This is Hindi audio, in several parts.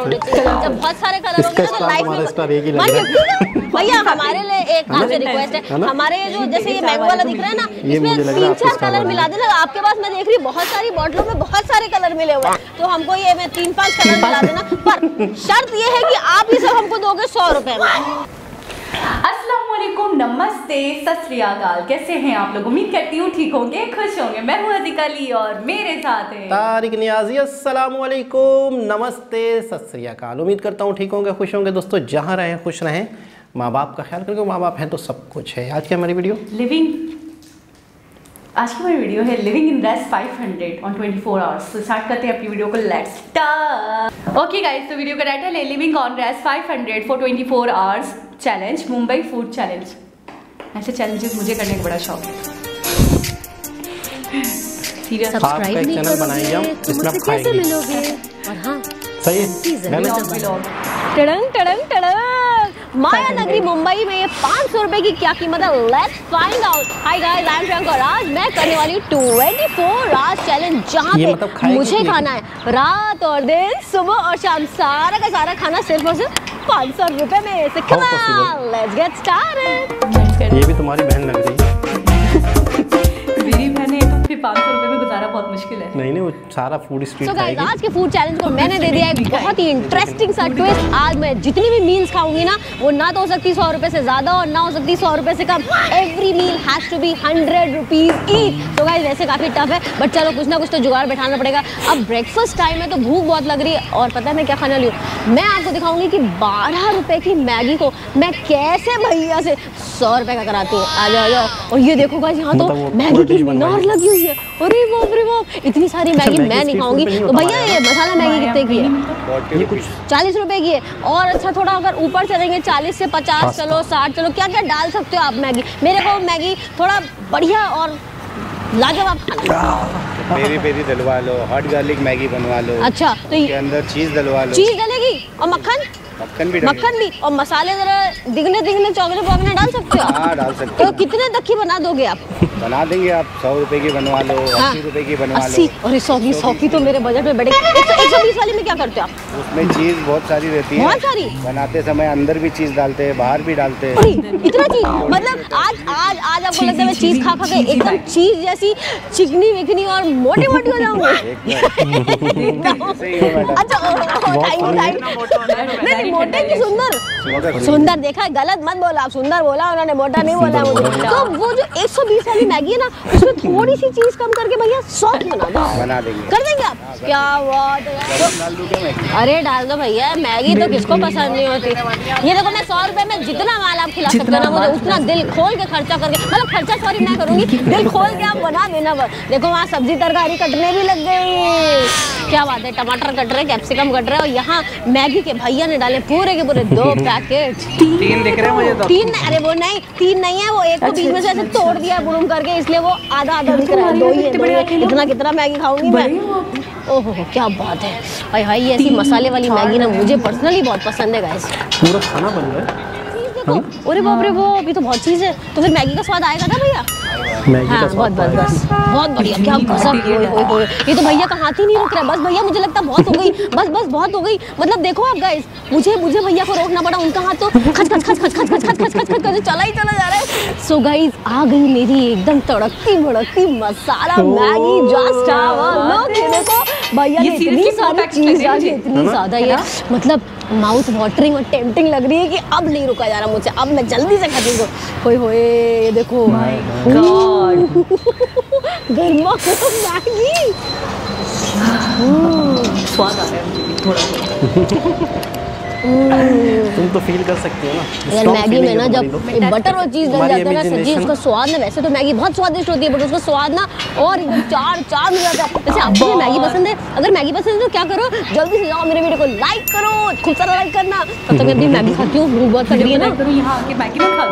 जब बहुत सारे कलर होंगे तो लाइफ में भैया हमारे लिए एक आपसे रिक्वेस्ट है, हमारे जो जैसे ये मैंगो वाला दिख रहा है ना, इसमें 3-4 कलर मिला देना। आपके पास मैं देख रही हूँ बहुत सारी बोतलों में बहुत सारे कलर मिले हुए हैं, तो हमको ये 3-5 कलर मिला देना, पर शर्त ये है कि आप ये सब हमको दोगे 100 रुपए में। अस्सलामुअलैकुम, नमस्ते, सत श्री अकाल। कैसे हैं आप लोग? उम्मीद करती हूँ ठीक होंगे, खुश होंगे। मैं हूँ अतिक अली और मेरे साथ है तारिक नियाजी। अस्सलामुअलैकुम, नमस्ते, सत श्री अकाल। उम्मीद करता हूँ ठीक होंगे, खुश होंगे। दोस्तों जहाँ रहें खुश रहें, माँ बाप का ख्याल करके, माँ बाप हैं तो सब कुछ है। आज की हमारी वीडियो आज की हमारी वीडियो है living in Rs 500 on 24 hours. तो स्टार्ट करते हैं अपनी वीडियो को, लेट्स स्टार्ट। ओके गाइस, तो वीडियो का टाइटल है living on Rs 500 for 24 hours challenge, Mumbai food challenge. ऐसे चैलेंजेस मुझे करने का बड़ा शौक है। सब्सक्राइब नहीं चैनल बनाएंगे हम, इसमें आप खाएंगे मिलोगे। और हाँ सही है। टड़ंग टड़ंग टड़ंग, माया नगरी मुंबई में ये 500 रुपए की क्या कीमत है? Let's find out. Hi guys, I am Priyanka और आज मैं करने वाली हूँ 24 आवर्स चैलेंज, जहाँ पे मतलब मुझे खाना है रात और दिन, सुबह और शाम, सारा का सारा खाना सिर्फ और सिर्फ 500 रुपए में। से come on, let's get started. ये भी तुम्हारी बहन लग रही है। मेरी बहन है तो फिर 500 रुपए में गुजारा बहुत मुश्किल है। नहीं वो सारा फूड स्ट्रीट खाएगी। आज के फूड चैलेंज को मैंने दे दिया एक बहुत ही इंटरेस्टिंग सा ट्विस्ट। आज मैं जितनी भी मील्स खाऊंगी ना, वो ना तो हो सकती 100 रुपए से ज्यादा और ना हो सकती 100 रुपए से कम। Every meal has to be 100 rupees each. तो गाइस वैसे काफी टफ है, बट चलो कुछ ना कुछ तो जुगाड़ बैठाना पड़ेगा। अब ब्रेकफास्ट टाइम है तो भूख बहुत लग रही है, और पता है मैं क्या खाने वाली हूँ? मैं आपको दिखाऊंगी कि 12 रुपए की मैगी को मैं कैसे भैया से 100 रुपए का कराती हूँ। आ जाओ। और ये देखो गाइस, यहाँ तो मैगी की मीनार लगी हुई है। अरे बाप रे बाप, इतनी सारी मैगी मैं नहीं खाऊंगी। तो भैया ये मसाला मैगी कितने की है? ये कुछ 40 रुपए की है। और अच्छा थोड़ा अगर ऊपर चलेंगे 40 से 50, चलो 60, चलो क्या क्या डाल सकते हो आप मैगी? मेरे को मैगी थोड़ा बढ़िया और लाजवाब खाना। पेरी पेरी डलवा लो, हॉट गार्लिक मैगी बनवा लो। अच्छा तो इसके अंदर चीज डलवा लो। चीज डलेगी और मक्खन भी और मसाले जरा दिगने चौगने डाल सकते हो? हाँ डाल सकते हो। तो कितने तक की बना दोगे आप? बना देंगे आप। 100 रुपए की बनवा लो, 80 रुपए की बनवा लो। 80 और 100 की तो मेरे बजट में बैठेगी। 120 वाली में क्या करते हो आप? उसमें चीज बहुत सारी रहती है, बहुत सारी। बनाते समय अंदर भी चीज डालते हैं, बाहर भी डालते हैं। इतना चीज, मतलब आज आपको लगता है मैं चीज खा के एकदम चीज जैसी चिकनी विकनी और मोटी हो जाऊंगी? अच्छा नहीं, मोटे की सुंदर देखा, गलत मत बोला आप, सुंदर बोला उन्होंने, मोटा नहीं बोला मुझे। तो वो जो 120 वाली मैगी है ना, उसमें थोड़ी सी चीज कम करके भैया 100 की बना देंगे। कर देंगे आप? क्या बात है। अरे डाल दो भैया, मैगी तो किसको पसंद नहीं होती। ये देखो मैं 100 रुपए में जितना माल आप खिला सकते हो ना मुझे, उतना दिल खोल के खर्चा करके, मतलब खर्चा सॉरी मैं करूंगी, दिल खोल के आप बना देना बस। देखो वहाँ सब्जी तरकारी कटने भी लग गई। क्या बात है, टमाटर कट रहे, कैप्सिकम कट रहे, और यहाँ मैगी के भैया ने डाले पूरे के पूरे 2 पैकेट। 3 दिख रहे हैं मुझे तो। 3 अरे वो नहीं, 3 नहीं है, वो एक को बीच में से ऐसे तोड़ दिया बुड़ूम करके, इसलिए वो आधा दिख रहा है। 2 ही है। कितना मैगी खाऊंगी मैं? ओहो क्या बात है। भाई भाई ये ऐसी मसाले वाली मैगी ना मुझे पर्सनली बहुत पसंद है गाइस। पूरा खाना बन रहा है। अरे बाप रे, वो अभी तो बहुत चीज है, तो फिर मैगी का स्वाद आएगा ना भैया? मैगी का स्वाद बस बहुत बढ़िया। क्या गजब। ये तो भैया का हाथ ही नहीं रुक रहा है। बस भैया मुझे लगता है बहुत हो गई, बस बहुत हो गई। मतलब देखो आप गाइस, मुझे भैया को रोकना पड़ा, उनका हाथ तो खच चला ही चला जा रहा है। सो गाइस आ गई मेरी एकदम तड़कती भड़कती मसाला मैगी। जस्ट देखो भैया ने इतनी सारी चीज डाली, इतनी ज्यादा, ये मतलब माउथ वाटरिंग और टेम्पटिंग लग रही है कि अब नहीं रुका जा रहा मुझसे, अब मैं जल्दी से खाती हूँ। होए ये देखो गर्मा मैगी, स्वाद आ रहा है थोड़ा। तुम तो फील कर सकते हो ना यार मैगी में ना, जब बटर और चीज डल जाता है ना सच्ची, उसका स्वाद ना, वैसे तो मैगी बहुत स्वादिष्ट होती है, बट उसका स्वाद ना और एकदम चार मिल जाता है। जैसे आपको मैगी पसंद है, अगर मैगी पसंद है तो क्या करो, जल्दी से जाओ मेरे वीडियो को लाइक करो, खूब सारा लाइक करना। तब तक मैं अपनी मैगी खाती हूँ, भूख बहुत लग रही है ना। यहाँ आके मैगी ना खा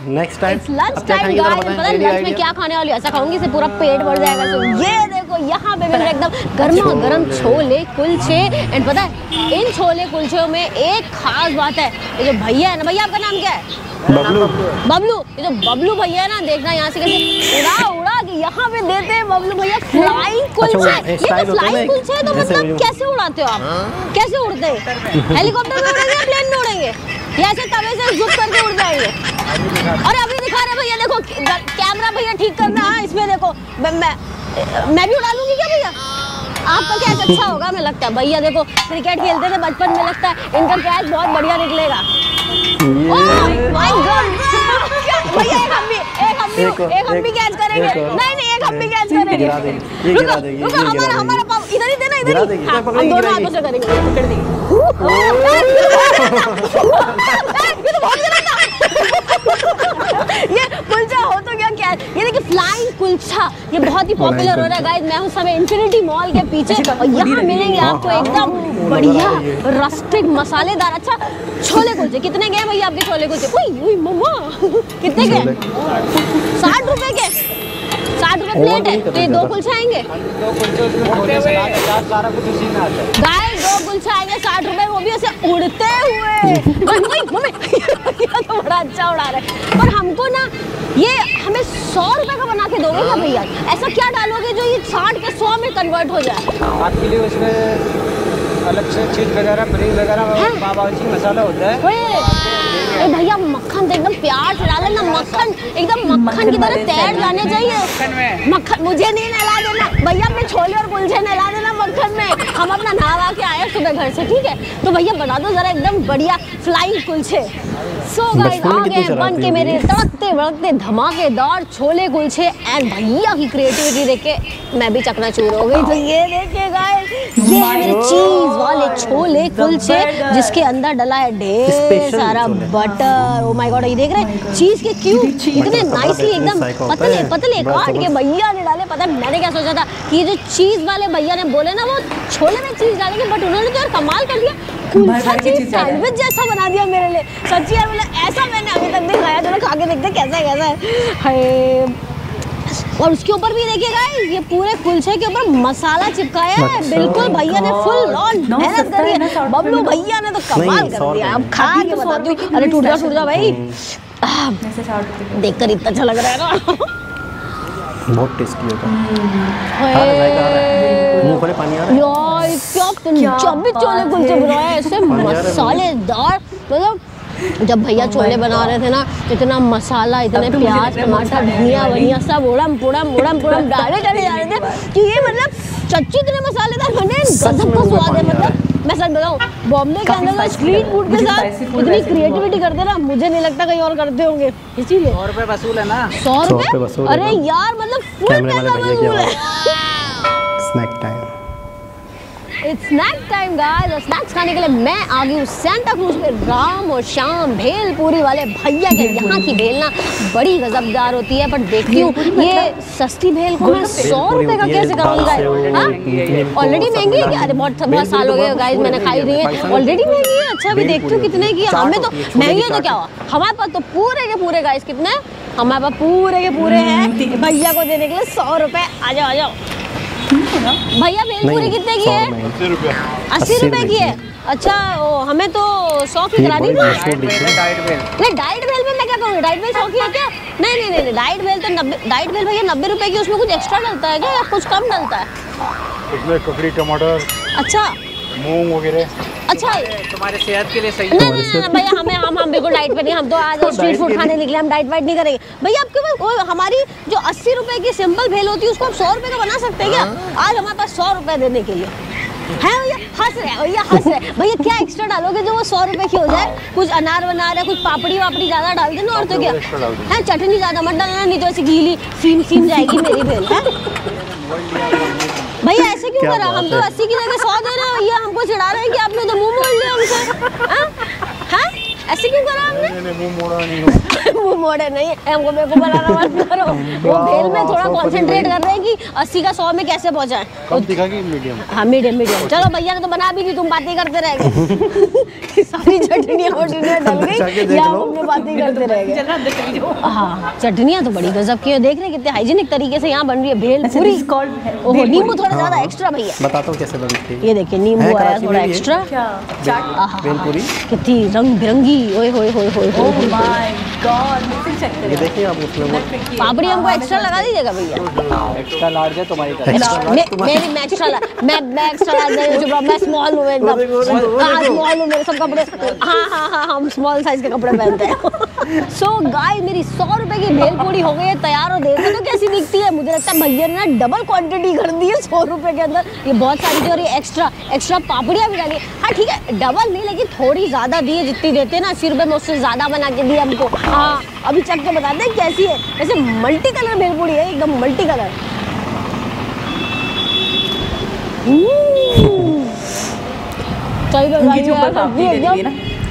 next time lunch time guys, पता है लंच में क्या खाने वाली, ऐसा खाऊंगी इससे पूरा पेट भर जाएगा। सो ये देखो यहाँ पे मेरे एकदम गर्मा गर्म छोले कुलचे, एंड पता है इन छोले कुलचों में एक खास बात है, ये जो भैया है ना, भैया आपका नाम क्या है? बबलू। ये जो बबलू भैया है ना, देखना यहाँ से कैसे उड़ा के यहाँ पे देते हैं बबलू भैया फ्लाइंग कुलचे। ये तो फ्लाइंग कुलचे है, तो मतलब कैसे उड़ाते हो आप? कैसे उड़ते हैं? हेलीकॉप्टर में उड़ेंगे या प्लेन में उड़ेंगे? या ऐसे तवे से झुक करके उड़ जाएंगे? और अभी दिखा रहे भैया, देखो कैमरा भैया ठीक करना है इसमें। देखो मैं भी उड़ा लूंगी क्या भैया? आपका कैच अच्छा होगा हमें लगता है। भैया देखो क्रिकेट खेलते थे बचपन में, लगता है इनका कैच बहुत बढ़िया निकलेगा। माय गॉड भैया, एक हम भी कैच करेंगे। नहीं एक हम भी कैच करेंगे। रुको हमारा इधर ही देना, इधर ही। हम दोनों हाथों से करेंगे। पकड़ देंगे। ये तो बहुत गलत था। ये कुलचा हो तो क्या है? ये देखिए फ्लाइंग कुलचा, ये बहुत ही पॉपुलर हो रहा है गाइस। मैं उस समय इंफिनिटी मॉल के पीछे, और यहाँ मिलेंगे आपको एकदम बढ़िया रस्टिक मसालेदार। अच्छा छोले कुलचे कितने के हैं भैया आपके छोले कुलचे? ओए मम्मा कितने के? 60 रुपए के। 60 रुपए प्लेट है, तो ये 2 कुलचे आएंगे गाइस। 2 कुलचे आएंगे 60 रुपए, वो भी ऐसे उड़ते हुए। तो बड़ा अच्छा उड़ा रहा है। पर हमको ना ये हमें 100 रुपए का बना के दोगे क्या भैया? ऐसा क्या डालोगे जो ये 60 के 100 में कन्वर्ट हो जाए? आपके लिए उसमें अलग से चीज वगैरह पनीर वगैरह बावर्ची मसाला होता है। भैया मक्खन तो एकदम प्यार से डाले ना, मक्खन एकदम मक्खन की तरह तैर जाने चाहिए। मक्खन मुझे नहीं नहला देना भैया, अपने छोले और कुलचे नहला देना मक्खन में। हम अपना नहा के आए सुबह घर से, ठीक है? तो भैया बना दो जरा एकदम बढ़िया फ्लाइंग कुलचे। सो गाइस आ गए बन के मेरे तड़कते भड़कते धमाकेदार छोले कुलचे। एंड भैया की क्रिएटिविटी देख के मैं भी चकनाचूर हो गई। तो ये देखिए गाइस, ये है मेरे चीज वाले छोले कुलचे, जिसके अंदर डला है ढेर सारा बटर। ओ माय गॉड, ये देख रहे हैं चीज के क्यूब इतने नाइसली एकदम पतले पतले काट के भैया ने डाले। पता है मैंने क्या सोचा था कि जो चीज वाले भैया ने बोले ना वो छोले में चीज डालेंगे, बट उन्होंने तो यार कमाल कर दिया, कुलचा चीज सैंडविच जैसा बना दिया मेरे लिए। सच्ची यार, मतलब ऐसा मैंने अभी तक नहीं खाया। चलो खा के देखते कैसा है। और उसके ऊपर भी देखिएगा ये पूरे कुलचे के ऊपर मसाला चिपकाया है। बिल्कुल भैया ने फुल ऑन मेहनत करी है। बबलू भैया ने तो कमाल कर दिया। अब खा के बता दूं, अरे टूट जा भाई, देखकर इतना अच्छा लग रहा है ना। बहुत टेस्टी होता है। मुंह पर पानी आ रहा है यार। क्या छोले कुलचे बनाए ऐसे मसालेदार। मतलब जब भैया छोले बना रहे थे ना, इतना मसाला, इतने प्याज टमाटर धनिया वनिया सब उड़म पुड़म डाले चले जा रहे थे कि ये मतलब सच्ची इतने मसालेदार बने, गजब का स्वाद है। मतलब मैं सच बताऊं, बॉम्बे के अंदर स्ट्रीट फूड के साथ इतनी क्रिएटिविटी करते ना, मुझे नहीं लगता कहीं और करते होंगे। इसीलिए 100 रुपए वसूल है ना। 100 रुपए? अरे यार मतलब फुल पैसा वसूल है। Snack time. It's snack time guys, और स्नैक्स खाने के लिए मैं आ गई हूँ सेंटा क्रूज पे राम और श्याम भेलपुरी वाले भैया के। यहाँ की भेल ना बड़ी गजबदार होती है, बट देखती हूँ ये सस्ती भेल को मैं 100 रुपए का कैसे खाऊंगा? ऑलरेडी महंगी है क्या? अरे बहुत साल हो गए गाइस मैंने खाई नहीं है, ऑलरेडी महंगी है। अच्छा अभी देखती हूँ कितने की। हमें तो महंगी है तो क्या हुआ, हमारे पास तो पूरे के पूरे गाइस कितने, हमारे पास पूरे के पूरे हैं भैया को देने के लिए 100 रुपए। आ जाओ भैया भेलपुरी कितने की है? 80 रुपए की है। अच्छा हमें तो 100 की करानी थी। नहीं डाइट भेल में मैं क्या कहूँगी, डाइट भेल 100 की है क्या? नहीं डाइट भेल तो 90, डाइट भेल भैया 90 रुपए की। उसमें कुछ एक्स्ट्रा डलता है क्या या कुछ कम डलता है? उसमें ककड़ी टमाटर, अच्छा मूंग वगैरह। अच्छा तुम्हारे सेहत के लिए सही है। नहीं भैया हम बिल्कुल डाइट पे नहीं, हम तो आज स्ट्रीट फूड खाने निकले, हम डाइट वाइट नहीं करेंगे भैया। आपके पास हमारी जो 80 रुपए की सिंपल भेल होती है उसको आप 100 रुपए का बना सकते हैं क्या? आज हमारे पास 100 रुपए देने के लिए है भैया। हंस रहे भैया क्या एक्स्ट्रा डालोगे जो वो 100 रुपए की हो जाए? कुछ अनार वनार है, कुछ पापड़ी वापड़ी ज्यादा डाल देना, और तो क्या है, चटनी ज्यादा मत डालना, नहीं तो ऐसी गीली सीम जाएगी मेरी भेल है। भैया ऐसे क्यों करा? हम तो 80 की जगह 100 दे रहे हैं भैया, हमको चिढ़ा रहे हैं कि आपने तो मुंह मोड़ लिया हमसे। हाँ ऐसे क्यों करा आपने? मुंह मोड़ा नहीं हो। मुंह मोड़े नहीं, हमको मेरे को बनाना मत करो। वो भेल में थोड़ा कंसंट्रेट कर रहे हैं कि 80 का 100 में कैसे पहुंचाएं। कम दिखा कि मीडियम? हाँ मीडियम। चलो भैया ने तो बना भी दी, तुम बातें करते रह गए। सारी चटनियाँ डल गई, या हमने बातें करते रह गए। हाँ चटनियाँ तो बड़ी गजब की है, देख रहे कितने हाइजीनिक तरीके से यहाँ बन रही है भेल पूरी। ओहो नींबू थोड़ा ज्यादा एक्स्ट्रा भैया, बताता हूँ कैसे बनती है। ये देखिए नींबू आया थोड़ा एक्स्ट्रा। भेलपुरी कितनी रंग बिरंगी, ओए होए होए होए। गॉड मिक्सिंग चेक ये करें। देखिए आप उसमें वो पापड़ी हमको एक्स्ट्रा लगा दीजिएगा भैया। एक्स्ट्रा लार्ज है तुम्हारी तरफ। मेरी मैं एक्स्ट्रा मैं एक्स्ट्रा नहीं हूँ, मैं स्मॉल हूँ एकदम। हाँ स्मॉल हूँ, मेरे सब कपड़े हाँ हम स्मॉल साइज के कपड़े पहनते हैं। सो गाइस मेरी 100 रुपए की भेलपूरी हो गई है तैयार, और देखो तो कैसी दिखती है। मुझे लगता है भैया ने ना डबल क्वांटिटी कर दी है 100 रुपए के अंदर। ये बहुत सारी थी और ये एक्स्ट्रा पापड़ियाँ भी डाली। हाँ ठीक है डबल नहीं लेकिन थोड़ी ज़्यादा दी है, जितनी देते हैं ना 80 रुपए में उससे ज़्यादा बना के दी हमको। हाँ अभी चख के बताते हैं कैसी है। वैसे मल्टी कलर भेलपूरी है, एकदम मल्टी कलर।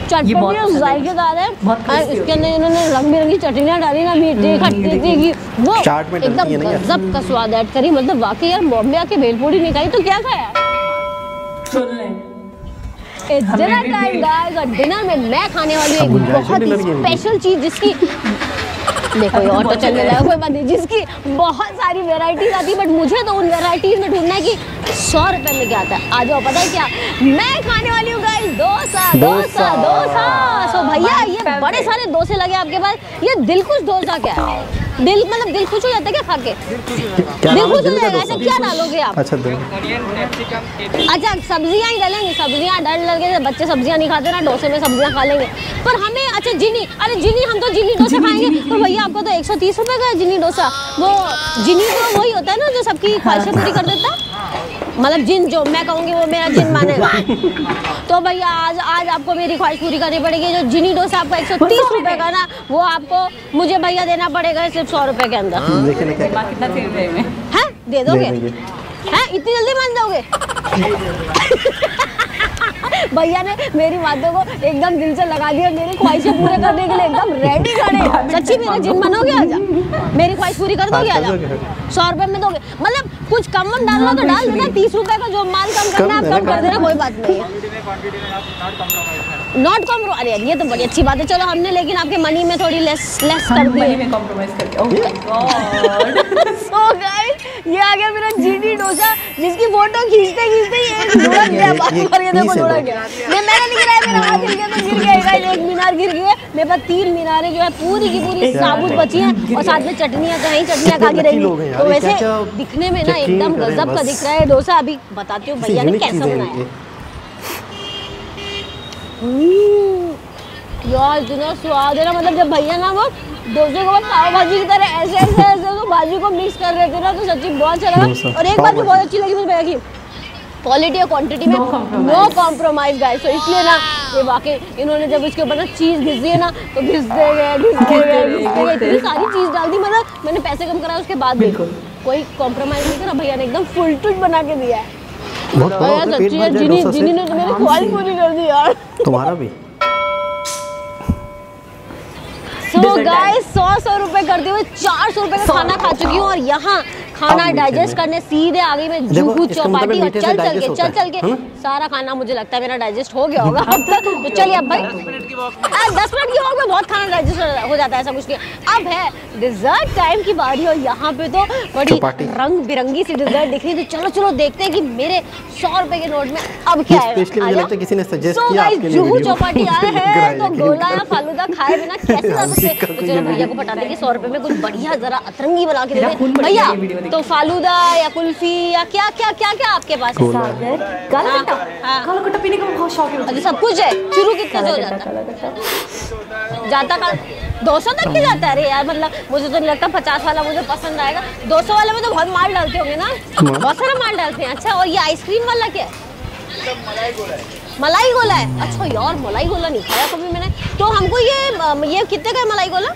चटपटी और जायकेदार है। इसके अंदर इन्होंने रंग बिरंगी चटनियाँ डाली ना, मीठी खट्टी तीखी, वो एकदम गजब का स्वाद ऐड करी। मतलब वाकई यार बॉम्बे आके भेलपूरी नहीं खाई तो क्या खाया। डिनर टाइम गाइस, और डिनर में मैं खाने वाली हूँ एक बहुत ही स्पेशल चीज जिसकी देखो ये और तो चलने लगा कोई बात नहीं, जिसकी बहुत सारी वेराइटीज आती है, बट मुझे तो उन वेराइटीज में ढूंढना है कि 100 रुपए में क्या आता है। आ जाओ, पता है क्या मैं खाने वाली हूँ गाइस, डोसा। सो भैया ये बड़े सारे डोसे लगे आपके पास, ये दिल खुश डोसा क्या है? दिल मतलब दिल खुश हो जाता है क्या खा के? दिल खुश हो जाएगा। ऐसा क्या डालोगे आप? अच्छा सब्जियां ही डालेंगे, सब्जियां डाल लगे। बच्चे सब्जियां नहीं खाते ना, डोसे में सब्जियां खा लेंगे। पर हमें अच्छा जिनी, अरे जिनी हम तो जिनी डोसा खाएंगे। तो भैया आपको तो 130 रुपए का है जिनी डोसा। वो जिनी तो वही होता है ना जो सबकी ख्वाहिशें पूरी कर देता है। मतलब जिन जो मैं कहूँगी वो मेरा जिन मानेगा। तो भैया आज आपको मेरी ख्वाहिश पूरी करनी पड़ेगी। जो जिनी डोसा आपको 130 रुपए का ना, वो आपको मुझे भैया देना पड़ेगा सिर्फ 100 रुपए के अंदर। कितना है दे दोगे? हैं इतनी जल्दी मान जाओगे? भैया ने मेरी बातों को एकदम दिल से लगा दिया, मेरी ख्वाहिशें पूरे करने के लिए एकदम रेडी खड़े। सच्ची मेरा जिन मनोगे आजा, मेरी ख्वाहिश पूरी कर दोगे आजा। 100 रुपए में दोगे, मतलब कुछ कम डालना तो डाल देना। 30 रुपए का जो माल कम करना आप कम कर देना, कोई बात नहीं है। Not compromise. अरे ये तो बड़ी अच्छी बात है। चलो हमने लेकिन आपके मनी में थोड़ी लेस कर दी, मनी में कॉम्प्रोमाइज करके। Oh my God. So guys ये आ गया मेरा जिनी डोसा, जिसकी फोटो खींचते ही एक लुढ़क गया। बात पर ये देखो लुढ़क गया। मैंने नहीं गिराया, मेरा हाथ हिल गया तो गिर गया। एक मीनार गिर गई है, मेरे पास 3 मीनारें जो है पूरी की पूरी साबुत बची हैं, और साथ में चटनियाँ खा के रही। तो वैसे दिखने में ना एकदम गजब का दिख रहा है डोसा। अभी बताती हूँ भैया ने कैसा बनाया। यार इतना स्वाद है ना, मतलब जब भैया ना वो डोसे को पाव भाजी की तरह ऐसे तो भाजी को मिक्स कर रहे थे ना, तो सच्ची बहुत अच्छा लगा। और एक बात भी बहुत अच्छी लगी मुझे भैया की, क्वालिटी और क्वांटिटी में नो कॉम्प्रोमाइज गाइस। तो इसलिए ना ये वाकई इन्होंने जब इसके ऊपर ना चीज़ घिस दी है ना, तो घिसते गए इतनी सारी चीज़ डाल दी। मतलब मैंने पैसे कम कराया उसके बाद भी कोई कॉम्प्रोमाइज नहीं करा। भैया ने एकदम फुल टूट बना के दिया है। सच्ची है जिनी ने तो मेरी ख्वाहिश पूरी कर दी यार। तुम्हारा भी। So guys 100 रुपए करते हुए 400 रुपए का खाना खा चुकी हूँ, और यहाँ खाना डाइजेस्ट करने सीधे आ गई मैं जुहू चौपाटी। और चल के सारा खाना मुझे लगता है मेरा डाइजेस्ट हो गया होगा अब तक। तो चलिए अब भाई 10 मिनट की वॉक में बहुत खाना डाइजेस्ट हो जाता है, ऐसा कुछ नहीं। अब है डिजर्ट टाइम की बारी, और यहाँ पे तो बड़ी रंग बिरंगी सी डिजर्ट दिख रही है। तो चलो देखते हैं कि मेरे 100 रुपए के नोट में अब क्या है। किसी ने सजेस्ट किया आपके लिए जुहू चौपाटी आए हैं तो गोला या फालूदा खाए बिना कैसे जा सकते। तो चलो भैया को पता कि 100 रुपए में कुछ बढ़िया जरा अतरंगी बना के दे दे भैया। तो फालूदा या कुल्फी या क्या आपके पास है? काला पीने का बहुत शौक है। अच्छा सब कुछ है। शुरू कितने से हो जाता का 200 तक की जाता है? अरे यार मतलब मुझे तो नहीं लगता 50 वाला मुझे पसंद आएगा। 200 वाले में तो बहुत माल डालते होंगे ना, बहुत सारा माल डालते हैं। अच्छा और ये आइसक्रीम वाला क्या है? मलाई गोला है। अच्छा यार मलाई गोला नहीं खाया कभी मैंने। तो हमको ये कितने का है मलाई गोला?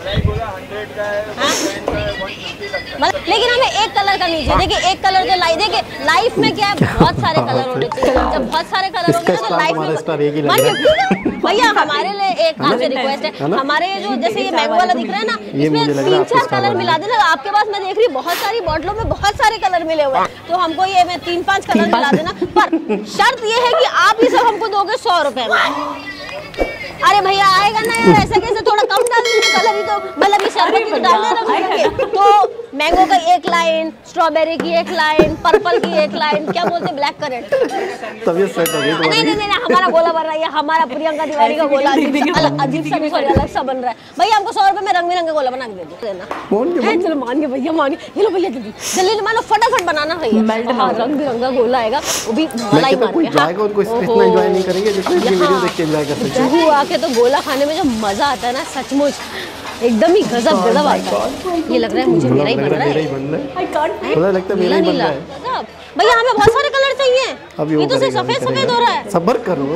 100 का है, 110 का है, 150 का है। लेकिन हमें एक कलर का नहीं चाहिए। देखिए एक कलर तो देखिए लाइफ में क्या है, बहुत सारे कलर होने चाहिए। जब बहुत सारे कलर होंगे तो लाइफ में भैया हमारे लिए एक आपसे रिक्वेस्ट है, हमारे जो जैसे ये मैंगो वाला दिख रहा है ना, इसमें 3-4 कलर मिला देना। आपके पास मैं देख रही हूँ बहुत सारी बॉटलों में बहुत सारे कलर मिले हुए हैं, तो हमको ये 3-5 कलर मिला देना। पर शर्त ये है कि आप ये सब हमको दोगे 100 रुपए में। अरे भैया आएगा ना यार, ऐसे कैसे, थोड़ा कम डाल दीजिए कलर ही तो मतलब ये शरबत तो डालना रंग तो मैंगो का एक लाइन, स्ट्रॉबेरी की एक लाइन, पर्पल की एक लाइन, क्या बोलते हैं ब्लैक करंट। तबीयत सेट हो गई नहीं नहीं नहीं हमारा गोला बन रहा है, हमारा प्रियंका तिवारी का गोला अजीब सा नहीं, अलग सा बन रहा है। भैया हमको 100 रुपए में रंग बिरंगा गोला बना के दे देना। चलो मान के भैया, मान के। ये लो भैया जल्दी जल्दी मानो, फटाफट बनाना भैया। हाँ रंग बिरंगा गोला आएगा, वो भी मलाई मार के। जाएगा उनको इतना एंजॉय नहीं करेंगे जितना ये वीडियो देख के एंजॉय कर सकते हैं। जुहू आके तो गोला खाने में जो मजा आता है ना, सचमुच एकदम ही गजब गजब आता है। ये लग रहा है मुझे मेरा ही बन रहा है। आई कांट मुझे लगता है मेरा ही बन रहा है। भैया हमें बहुत सारे कलर चाहिए, ये तो सिर्फ सफेद सफेद हो रहा है। सब्र करो।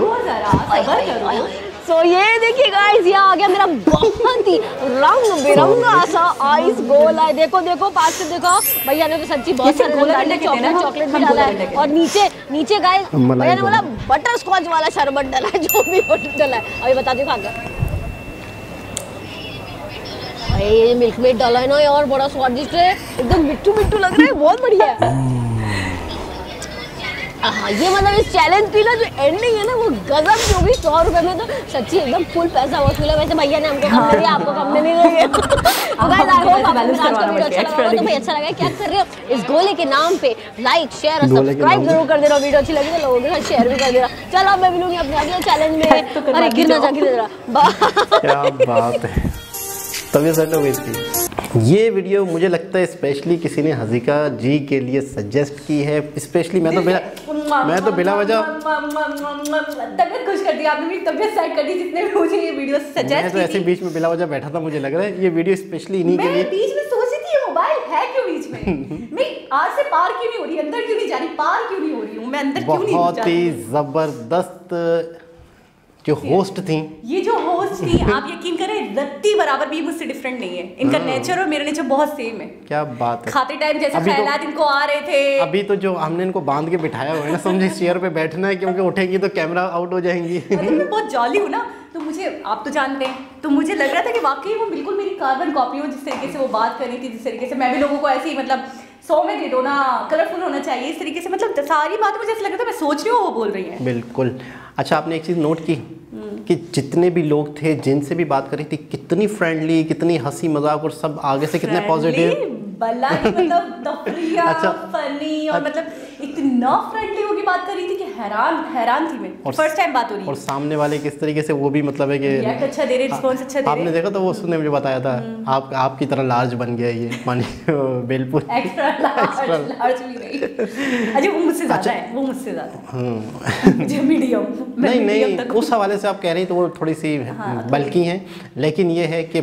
सो ये देखिए गाइस, ये आ गया मेरा बहुत ही रंग बिरंगा सा आइस गोला है। देखो देखो पास से देखो, भैया ने तो सच्ची बहुत सारे चॉकलेट भी डाला है। और नीचे नीचे गाइस भैया ने बोला बटर स्कॉच वाला शरबत डाला है, जो भी बटर डाला है। अभी बता दो खा के ये मिल्क मेड डाला है ना यार, बड़ा स्वादिष्ट है, एकदम मिट्टू मिट्टू लग रहा है, बहुत बढ़िया है। हाँ ये मतलब इस चैलेंज की ना जो एंडिंग है ना वो गजब की होगी। 100 रुपए में तो सच्ची एकदम फुल पैसा वसूला। वैसे भैया ने हमको कम दिया, आपको कम नहीं देंगे। अच्छा लगा। क्या कर रहे हो इस गोले के नाम पे, लाइक शेयर और सब्सक्राइब जरूर कर देना। वीडियो अच्छी लगी तो लोगों के साथ शेयर भी कर देना। चलो मैं मिलूंगी अपने अगले चैलेंज में। अरे गिरना जा गिर क्या बात है, तबीयत सेट हो गई थी। ये वीडियो मुझे लगता है स्पेशली किसी ने हज़ीका जी के लिए सजेस्ट की है। स्पेशली मैं तो बिला वजह तबीयत खुश कर दी आपने, मेरी तबीयत सेट कर दी जितने भी मुझे ये वीडियो सजेस्ट की। मैं तो ऐसे बीच में बिला वजह बैठा था, मुझे लग रहा है ये वीडियो स्पेशली इन्हीं के लिए। बीच में सोच रही थी ये मोबाइल है क्यों बीच में, मैं आज से पार क्यों नहीं हो रही, अंदर क्यों नहीं जा रही, पार क्यों नहीं हो रही हूँ मैं, अंदर क्यों नहीं जा रही। बहुत ही जबरदस्त जो होस्ट थी, ये जो होस्ट थी आप यकीन करें रत्ती बराबर भी मुझसे डिफरेंट नहीं है। इनका नेचर और मेरा नेचर बहुत सेम है। क्या बात है। खाते टाइम जैसे ख्यालात इनको आ रहे थे। अभी तो जो हमने इनको बांध के बिठाया हुआ है ना, समझे चेयर पे बैठना है क्योंकि उठेंगी तो कैमरा आउट हो जाएंगी। मैं बहुत जॉली हूँ ना, तो मुझे आप तो जानते हैं, तो मुझे लग रहा था कि वाकई वो बिल्कुल मेरी कार्बन कॉपी हो। जिस तरीके से वो बात कर रही थी, जिस तरीके से मैं भी लोगों को ऐसे ही मतलब 100 में दे दो ना, कलरफुल होना चाहिए इस तरीके से, मतलब सारी बातें मुझे ऐसा लग रहा था मैं सोच रही हूँ वो बोल रही है। बिल्कुल। अच्छा आपने एक चीज़ नोट की कि जितने भी लोग थे जिनसे भी बात करी थी, कितनी फ्रेंडली, कितनी हंसी मजाक और सब आगे से कितने पॉजिटिव, मतलब अच्छा फनी और मतलब इतना फ्रेंडली होगी बात कर रही थी कि हैरान थी मैं। फर्स्ट टाइम बात हो रही है। और सामने वाले किस तरीके से वो भी मतलब है कि रिएक्ट अच्छा दे रहे, रिस्पांस अच्छा दे रहे। आपने देखा तो वो उसने मुझे बताया था आपकी तरह लार्ज बन गया ये पानी बेलपुर एक्स्ट्रा लार्ज भी नहीं। अच्छा वो मुझसे ज्यादा है, वो मुझसे ज्यादा मुझे मीडियम नहीं उस हवाले से आप कह रही तो वो थोड़ी सी बल्कि हैं, लेकिन ये है कि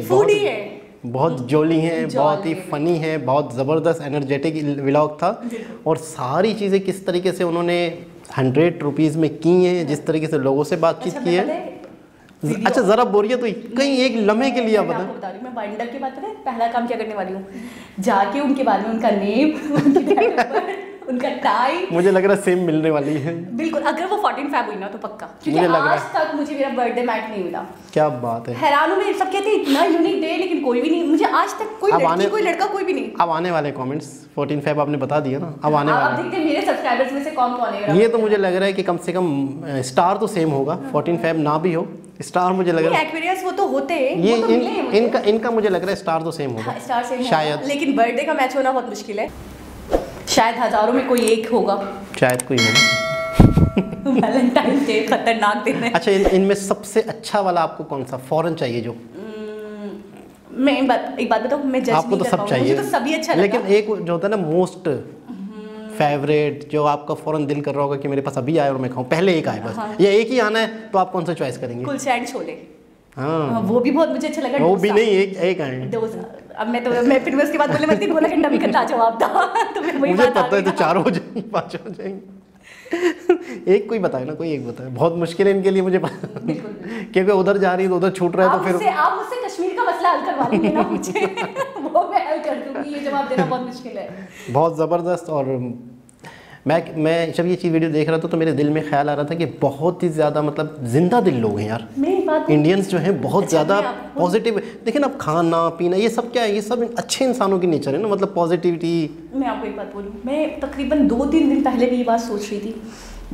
बहुत जोली हैं, बहुत ही फनी है, बहुत ज़बरदस्त एनर्जेटिक व्लॉग था। और सारी चीज़ें किस तरीके से उन्होंने 100 रुपीज़ में की हैं, जिस तरीके से लोगों से बातचीत की है। अच्छा ज़रा बोरियत हुई कहीं एक लम्हे के लिए आप बता रही हूँ। मैं बाइंडर की बात करें, पहला काम क्या करने वाली हूँ, जाके उनके बारे में उनका नेम उनका टाइम, मुझे लग रहा है सेम मिलने वाली है। बिल्कुल, अगर वो 14 फ़रवरी हुई ना तो पक्का, क्योंकि आज तक मुझे मेरा बर्थडे मैच नहीं मिला। क्या बात है। हैरान हूँ मैं, सब कहते हैं इतना यूनिक डे, लेकिन कोई भी नहीं, मुझे आज तक कोई लड़की कोई लड़का कोई भी नहीं। अब आने वाले कमेंट्स 14 फ़रवरी आपने बता दिया ना, अब आने वाले देखते हैं मेरे सब्सक्राइबर्स में से कौन है। ये तो मुझे लग रहा है कि कम से कम स्टार तो सेम होगा, 14 फ़रवरी ना भी हो स्टार, मुझे लग रहा है एक्वेरियस वो तो होते हैं, ये इनका मुझे लग रहा है स्टार तो सेम होगा, स्टार सेम शायद, लेकिन बर्थडे का मैच होना बहुत मुश्किल है। शायद हजारों में कोई एक होगा, शायद कोई होगा। वैलेंटाइन डे खतरनाक दिन है। अच्छा इनमें सबसे अच्छा वाला आपको कौन सा फॉरेन चाहिए जो? मैं एक बात बताऊं, मैं जज आपको नहीं तो सब चाहिए, मुझे तो सभी अच्छा लगा, लेकिन एक जो होता है ना मोस्ट फेवरेट, जो आपका फौरन दिल कर रहा होगा कि मेरे पास अभी आए और मैं खाऊं, पहले एक आए बस, या एक ही आना है, तो आप कौन सा चॉइस करेंगे? कुलचे एंड छोले। हाँ वो भी बहुत मुझे अच्छा लगा। वो भी नहीं, एक आए। अब मैं फिर उसके बाद बोले मत गोला घंटा भी करता जवाब था, तो मैं वही मुझे बात पता है तो 4 हो जाएंगे, 5 हो जाएंगे। एक कोई बताए ना, कोई एक बताए, बहुत मुश्किल है इनके लिए मुझे पता, क्योंकि उधर जा रही है तो उधर छूट रहा है, तो फिर आप मुझसे कश्मीर का मसला हल करवा लीजिए ना मुझे, वो मैं हल कर दूंगी, ये जवाब देना बहुत मुश्किल है। बहुत ज़बरदस्त। और मैं जब ये चीज़ वीडियो देख रहा था तो मेरे दिल में ख्याल आ रहा था कि बहुत ही ज़्यादा मतलब जिंदा दिल लोग हैं यार, इंडियंस जो हैं बहुत ज़्यादा पॉजिटिव। देखिए ना, खाना पीना ये सब क्या है, ये सब अच्छे इंसानों की नेचर है ना, मतलब पॉजिटिविटी। मैं आपको एक बात बोलूँ, मैं तकरीबन 2-3 दिन पहले भी ये बात सोच रही थी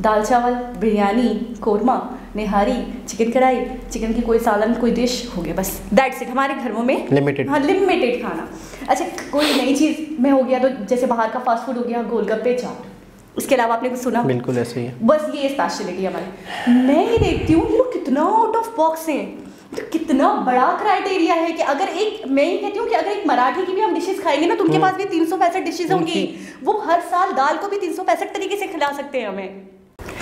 दाल चावल, बिरयानी, कोरमा, निहारी, चिकन कढ़ाई, चिकन की कोई सालन, कोई डिश हो गया, बस दैट्स इट हमारे घरों में लिमिटेड। हाँ, लिमिटेड खाना। अच्छा, कोई नई चीज़ में हो गया तो जैसे बाहर का फास्ट फूड हो गया, गोलगप्पे, चाट, इसके अलावा आपने कुछ सुना? बिल्कुल ऐसे ही है। बस ये स्पेशलिटी हमारी। मैं ही देखती हूँ ये लोग कितना आउट ऑफ बॉक्स हैं, तो कितना बड़ा क्राइटेरिया है कि अगर एक, मैं ही कहती हूँ कि अगर एक मराठी की भी हम डिशेस खाएंगे ना तो उनके पास भी 365 डिशेस होंगी, वो हर साल दाल को भी 365 तरीके से खिला सकते हैं हमें,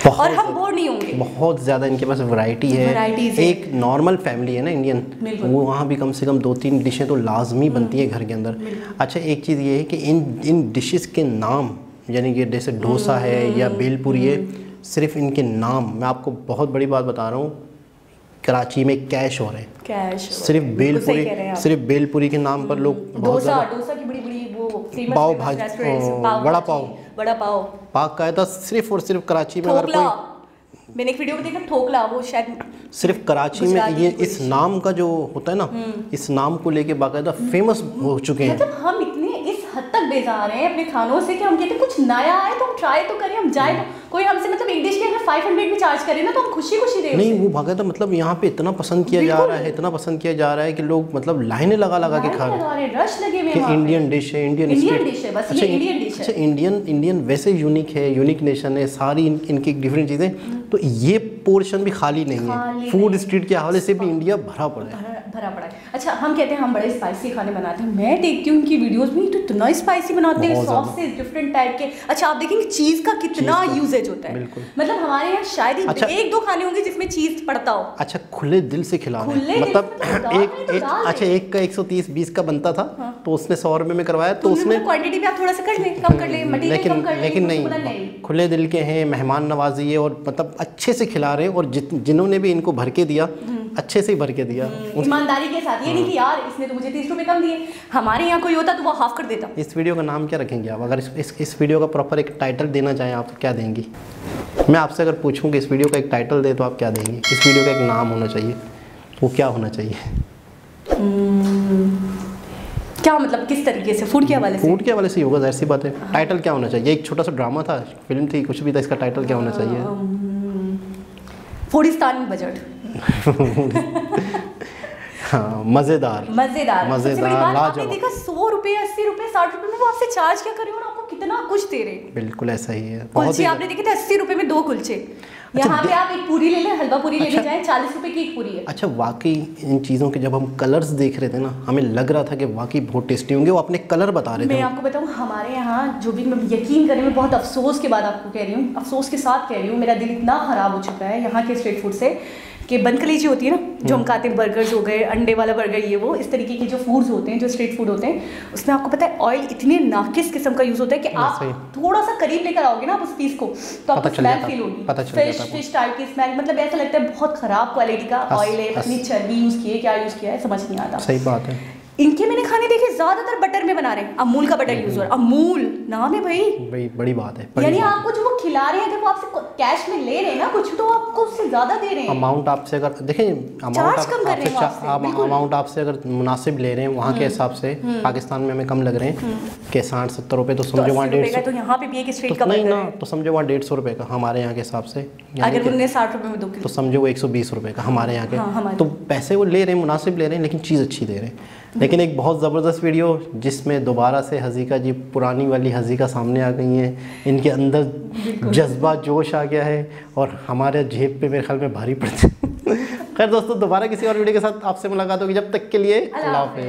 और हम बोर नहीं होंगे। बहुत ज़्यादा इनके पास वैरायटी है। एक नॉर्मल फैमिली है ना इंडियन, वो वहाँ भी कम से कम 2-3 डिशें तो लाजमी बनती है घर के अंदर। अच्छा, एक चीज़ ये है कि इन डिशेस के नाम, यानी कि जैसे डोसा है या भेलपुरी है, सिर्फ इनके नाम, मैं आपको बहुत बड़ी बात बता रहा हूँ, कराची में कैश हो रहे हैं, कैश सिर्फ भेलपुरी के नाम पर लोग डोसा की बड़ी वो फेमस पाव भाजी, बड़ा पाव बाकायदा सिर्फ और सिर्फ कराची में। अगर कोई, मैंने एक वीडियो में देखा, ठोकला, वो शायद सिर्फ कराची में ये इस नाम का जो होता है ना, इस नाम को लेके बाकायदा फेमस हो चुके हैं। मतलब हम इतने इस हद तक बेजार हैं अपने खानों से कि हम कहते हैं कुछ नया आए तो हम ट्राई तो करें, हम जाए तो कोई हमसे मतलब एक डिश के अगर 500 में चार्ज करें ना तो हम खुशी दें। नहीं, वो बाकायदा मतलब यहाँ पे इतना पसंद किया जा रहा है, इतना पसंद किया जा रहा है कि लोग मतलब लाइनें लगा के खा रहे हैं, रश लगे हुए हैं। इंडियन डिश है, इंडियन डिश है, बस ये इंडियन डिश है। अच्छा, इंडियन वैसे यूनिक है, यूनिक नेशन है, सारी इनकी डिफरेंट चीज़ें, तो ये पोर्शन भी खाली नहीं है। फूड स्ट्रीट के हवाले से भी इंडिया भरा पड़ा है। अच्छा, हम कहते हैं हम बड़े स्पाइसी खाने बनाते हैं, मैं देखती हूँ उनकी वीडियोस में तो इतना स्पाइसी बनाते हैं, सॉसेस डिफरेंट टाइप के। अच्छा, आप देखेंगे चीज़ का कितना यूजेज होता है, मतलब हमारे यहाँ शायद ही 1-2 खाने होंगे जिसमें चीज़ पड़ता हो। अच्छा, खुले दिल से खिला रहे हैं, मतलब अच्छा, एक का 130-20 का बनता था, तो उसने 100 रुपये में करवाया, तो उसने क्वांटिटी भी आप थोड़ा सा कर लें, कम कर लें, मटीरियल कम कर लें, लेकिन नहीं, खुले दिल के हैं, मेहमान नवाजी है, और मतलब अच्छे से खिला रहे हैं, और जिन्होंने भी इनको भर के दिया, अच्छे से ही भर के दिया, ईमानदारी के साथ। ये नहीं कि यार इसने तो मुझे 30 रुपए कम दिए, हमारे यहाँ कोई होता तो वो हाफ कर देता। इस वीडियो का नाम क्या रखेंगे आप? अगर इस वीडियो का प्रॉपर एक टाइटल देना चाहें आप तो क्या देंगी? मैं आपसे अगर पूछूं कि इस वीडियो का एक टाइटल दे तो आप क्या देंगी? इस वीडियो का एक नाम होना चाहिए, वो क्या होना चाहिए? क्या मतलब किस तरीके से? फूड के हवाले से? फूड के हवाले से ही होगा, जाहिर सी बात है। टाइटल क्या होना चाहिए? एक छोटा सा ड्रामा था, फिल्म थी, कुछ भी था, इसका टाइटल क्या होना चाहिए? फूडिस्तान बजट। हाँ, मज़ेदार। आपने देखा 100 रुपए, 80 रुपए, 60 रुपए में वो आपसे चार्ज क्या करे और आपको कितना कुछ दे रहे। बिल्कुल ऐसा ही है। कुलचे आपने देखे थे 80 रुपए में 2 कुलचे। यहाँ पे आप एक पूरी ले लें, हलवा पूरी ले जाए, 40 रुपए की एक पूरी है। अच्छा, वाकई इन चीज़ों के जब हम कलर्स देख रहे थे ना, हमें लग रहा था कि वाकई बहुत टेस्टी होंगे। वो अपने कलर बता रहे थे। मैं आपको बताऊँ, हमारे यहाँ जो भी, मैं यकीन करें, मैं बहुत अफसोस के बाद आपको कह रही हूँ, अफसोस के साथ कह रही हूँ, मेरा दिल इतना ख़राब हो चुका है यहाँ के स्ट्रीट फूड से कि बन कलीजी होती है ना, जो हम खाते हैं, बर्गर्स हो गए, अंडे वाला बर्गर, ये वो इस तरीके के जो फूड्स होते हैं, जो स्ट्रीट फूड होते हैं, उसमें आपको पता है ऑयल इतने नाकिस किस्म का यूज़ होता है कि आप थोड़ा सा करीब लेकर आओगे ना आप उस पीस को तो आपको स्मेल फील होगी, फिश टाइप की स्मेल, मतलब ऐसा लगता है बहुत ख़राब क्वालिटी का ऑयल है, इतनी चर्बी यूज़ की है, क्या यूज़ किया है समझ नहीं आता। सही बात है। इनके मैंने खाने देखे ज़्यादातर बटर में बना रहे हैं, अमूल का बटर यूज़ हो रहा है, अमूल नाम है भाई, बड़ी बात है। यानी आपको जो वो खिला रहे हैं, अगर वो आपसे कैश में ले रहे हैं ना कुछ, तो आपको उससे ज़्यादा दे रहे हैं। अमाउंट आपसे अगर देखें, अमाउंट आपसे अगर मुनासिब ले रहे हैं वहाँ के हिसाब से, पाकिस्तान में हमें कम लग रहे हैं कि 60-70 रुपये, तो समझो वहाँ 150, तो यहाँ पे भी एक स्ट्रीट का नहीं ना, तो समझो वहाँ 150 रुपये का हमारे यहाँ के हिसाब से, अगर उन्हें 60 रुपये में 2 किलो, तो समझो वो 120 रुपये का हमारे यहाँ के, तो पैसे वो ले रहे हैं, मुनासिब ले रहे हैं, लेकिन चीज़ अच्छी दे रहे हैं। लेकिन एक बहुत ज़बरदस्त वीडियो जिसमें दोबारा से हज़ीका जी, पुरानी वाली हज़ीका सामने आ गई हैं, इनके अंदर जज्बा जोश आ गया है और हमारे जेब पे मेरे ख्याल में भारी पड़ते हैं। खैर दोस्तों, दोबारा किसी और वीडियो के साथ आपसे मुलाकात होगी, जब तक के लिए अल्लाह हाफ़िज़।